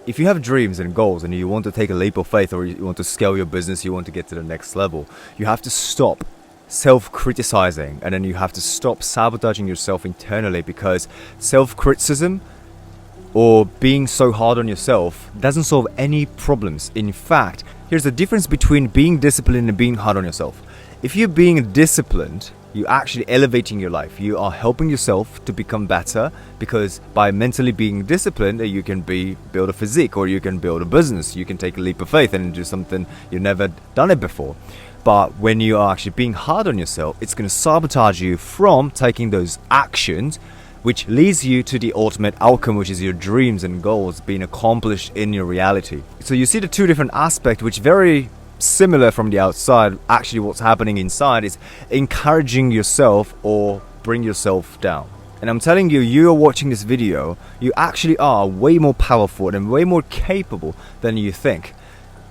if you have dreams and goals and you want to take a leap of faith, or you want to scale your business, you want to get to the next level, you have to stop self-criticizing, and then you have to stop sabotaging yourself internally, because self-criticism or being so hard on yourself doesn't solve any problems. In fact, here's the difference between being disciplined and being hard on yourself. If you're being disciplined, you're actually elevating your life. You are helping yourself to become better, because by mentally being disciplined, you can build a physique, or you can build a business. You can take a leap of faith and do something you've never done it before. But when you are actually being hard on yourself, it's going to sabotage you from taking those actions, which leads you to the ultimate outcome, which is your dreams and goals being accomplished in your reality. So you see the two different aspects, which very similar from the outside. Actually, what's happening inside is encouraging yourself or bring yourself down. And I'm telling you, you are watching this video, you actually are way more powerful and way more capable than you think.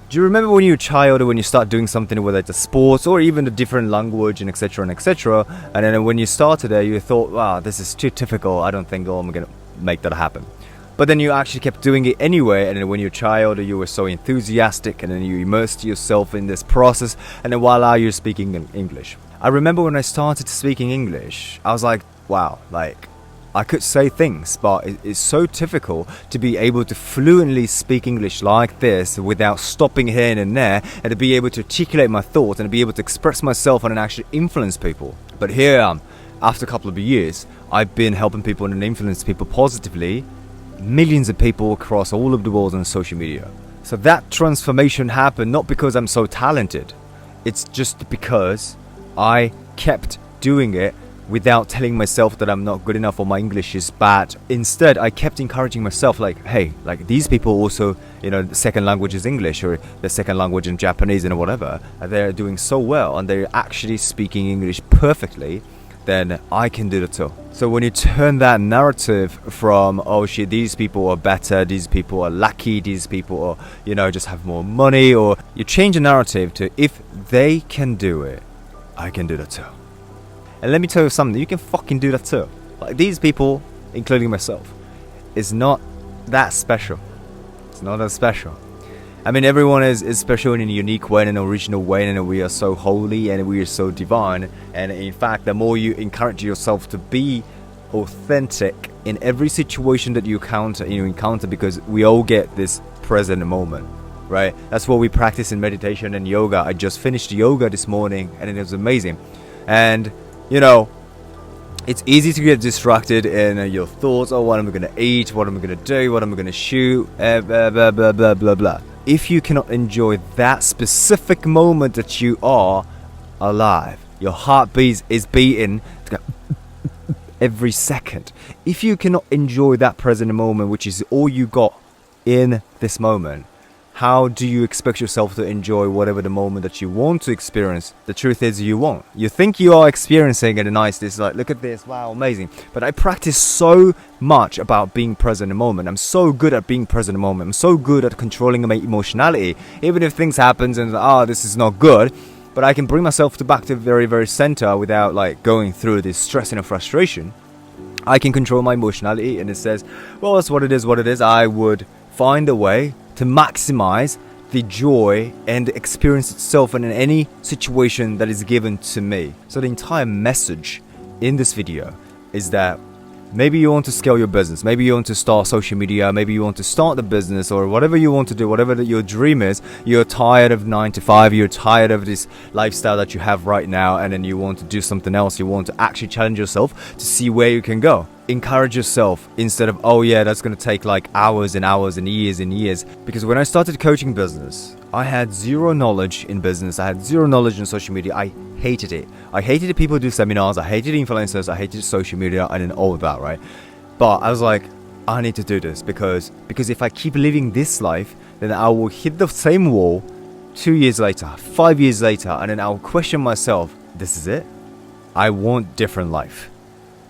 Do you remember when you're a child, or when you start doing something, whether it's a sport or even a different language and etc, and then when you started there, you thought, wow, this is too difficult, I don't think I'm gonna make that happen. But then you actually kept doing it anyway, and then when you're a child, you were so enthusiastic, and then you immersed yourself in this process, and then voila, you're speaking in English. I remember when I started speaking English, I was like, wow, like I could say things, but it's so difficult to be able to fluently speak English like this without stopping here and there, and to be able to articulate my thoughts and to be able to express myself and actually influence people. But here I am, after a couple of years, I've been helping people and influence people positively, millions of people across all of the world on social media. So that transformation happened not because I'm so talented, it's just because I kept doing it without telling myself that I'm not good enough or my English is bad. Instead, I kept encouraging myself, like, hey, like these people also, the second language is English, or the second language in Japanese and whatever, and they're doing so well and they're actually speaking English perfectly, then I can do it too. So when you turn that narrative from, oh shit, these people are better, these people are lucky, these people are, just have more money, or you change the narrative to, if they can do it, I can do that too. And let me tell you something, you can fucking do that too. Like these people, including myself, is not that special. It's not that special. I mean, everyone is special in a unique way, in an original way, and we are so holy and we are so divine. And in fact, the more you encourage yourself to be authentic in every situation that you encounter, because we all get this present moment, right? That's what we practice in meditation and yoga. I just finished yoga this morning and it was amazing. And it's easy to get distracted in your thoughts. Oh, what am I going to eat? What am I going to do? What am I going to shoot? Blah, blah, blah, blah, blah, blah. If you cannot enjoy that specific moment that you are alive, your heartbeat is beating every second. If you cannot enjoy that present moment, which is all you got in this moment, how do you expect yourself to enjoy whatever the moment that you want to experience? The truth is you won't. You think you are experiencing it, and this like, look at this, wow, amazing. But I practice so much about being present in the moment. I'm so good at being present in the moment. I'm so good at controlling my emotionality. Even if things happen and this is not good, but I can bring myself back to the very, very center without like going through this stress and frustration. I can control my emotionality, and it says, well, that's what it is. I would find a way to maximize the joy and the experience itself in any situation that is given to me. So the entire message in this video is that maybe you want to scale your business, maybe you want to start social media, maybe you want to start the business, or whatever you want to do, whatever your dream is. You're tired of 9 to 5, you're tired of this lifestyle that you have right now, and then you want to do something else. You want to actually challenge yourself to see where you can go. Encourage yourself instead of, oh yeah, that's going to take like hours and hours and years. Because when I started coaching business, I had zero knowledge in business. I had zero knowledge in social media. I hated it. I hated the people who do seminars. I hated influencers. I hated social media and all of that, right? But I was like, I need to do this because if I keep living this life, then I will hit the same wall 2 years later, 5 years later, and then I'll question myself, this is it? I want different life.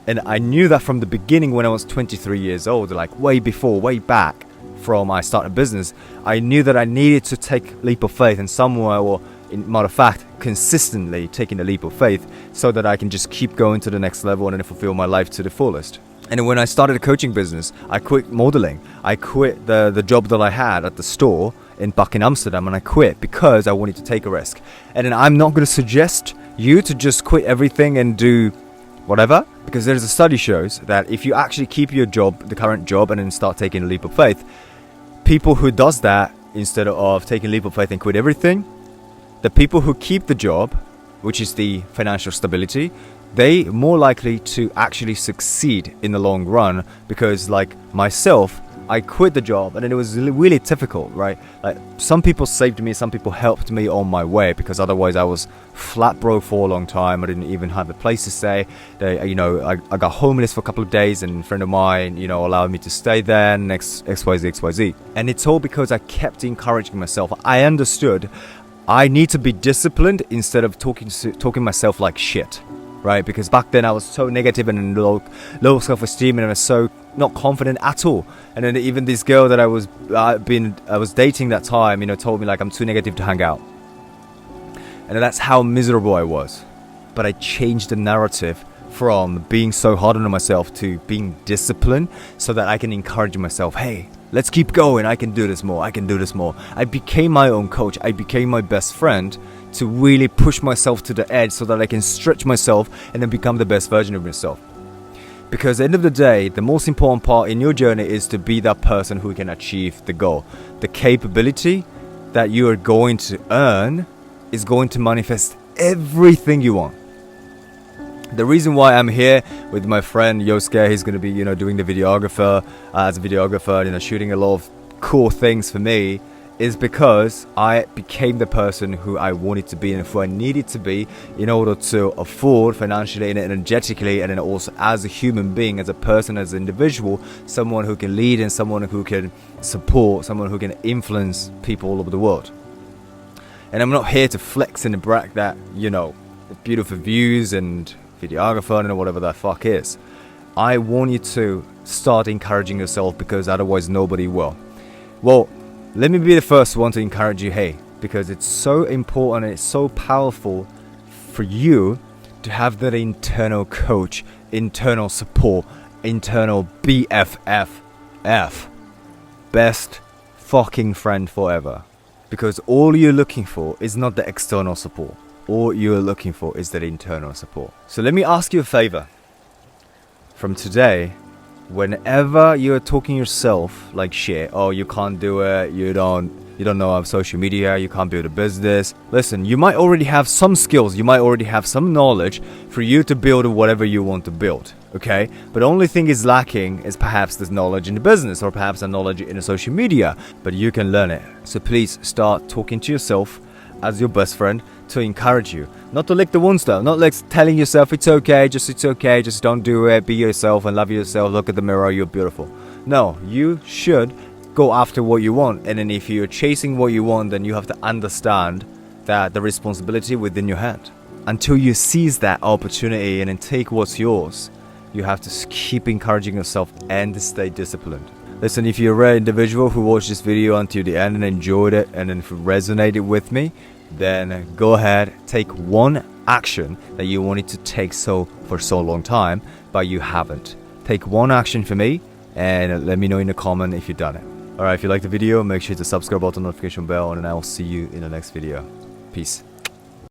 And I knew that from the beginning when I was 23 years old, like way back from I started business. I knew that I needed to take a leap of faith and somewhere, or in matter of fact, consistently taking a leap of faith so that I can just keep going to the next level and then fulfill my life to the fullest. And when I started a coaching business, I quit modeling. I quit the job that I had at the store back in Amsterdam, and I quit because I wanted to take a risk. And then I'm not going to suggest you to just quit everything and do whatever, because there's a study shows that if you actually keep your job, the current job, and then start taking a leap of faith, people who does that instead of taking a leap of faith and quit everything, the people who keep the job, which is the financial stability, they more likely to actually succeed in the long run. Because like myself, I quit the job and it was really difficult, right? Like some people saved me, some people helped me on my way, because otherwise I was flat broke for a long time. I didn't even have a place to stay. I got homeless for a couple of days, and a friend of mine, allowed me to stay there, next XYZ. And it's all because I kept encouraging myself. I understood I need to be disciplined instead of talking myself like shit. Right, because back then I was so negative and low self-esteem, and I was so not confident at all. And then even this girl that I was dating that time, told me like I'm too negative to hang out, and that's how miserable I was. But I changed the narrative from being so hard on myself to being disciplined, so that I can encourage myself. Hey, let's keep going. I can do this more. I became my own coach. I became my best friend, to really push myself to the edge so that I can stretch myself and then become the best version of myself. Because at the end of the day, the most important part in your journey is to be that person who can achieve the goal. The capability that you are going to earn is going to manifest everything you want. The reason why I'm here with my friend Yosuke, he's going to be, doing the videographer, as a videographer, shooting a lot of cool things for me, is because I became the person who I wanted to be and who I needed to be in order to afford financially and energetically, and then also as a human being, as a person, as an individual, someone who can lead and someone who can support, someone who can influence people all over the world. And I'm not here to flex and brag that, the beautiful views and videographer and whatever that fuck is. I want you to start encouraging yourself, because otherwise nobody will. Well, let me be the first one to encourage you, hey, because it's so important and it's so powerful for you to have that internal coach, internal support, internal BFF, best fucking friend forever. Because all you're looking for is not the external support. All you're looking for is that internal support. So let me ask you a favor. From today, whenever you're talking yourself like shit, oh, you can't do it, you don't know how social media, you can't build a business. Listen, you might already have some skills, you might already have some knowledge for you to build whatever you want to build, okay? But the only thing is lacking is perhaps this knowledge in the business, or perhaps the knowledge in the social media, but you can learn it. So please start talking to yourself as your best friend to encourage you. Not to lick the wounds though, not like telling yourself it's okay, just don't do it, be yourself and love yourself, look at the mirror, you're beautiful. No, you should go after what you want, and then if you're chasing what you want, then you have to understand that the responsibility within your hand. Until you seize that opportunity and then take what's yours, you have to keep encouraging yourself and stay disciplined. Listen, if you're a rare individual who watched this video until the end and enjoyed it and then resonated with me, then go ahead, take one action that you wanted to take for so long time, but you haven't. Take one action for me and let me know in the comment if you've done it. Alright, if you like the video, make sure to subscribe button, notification bell, and I'll see you in the next video. Peace.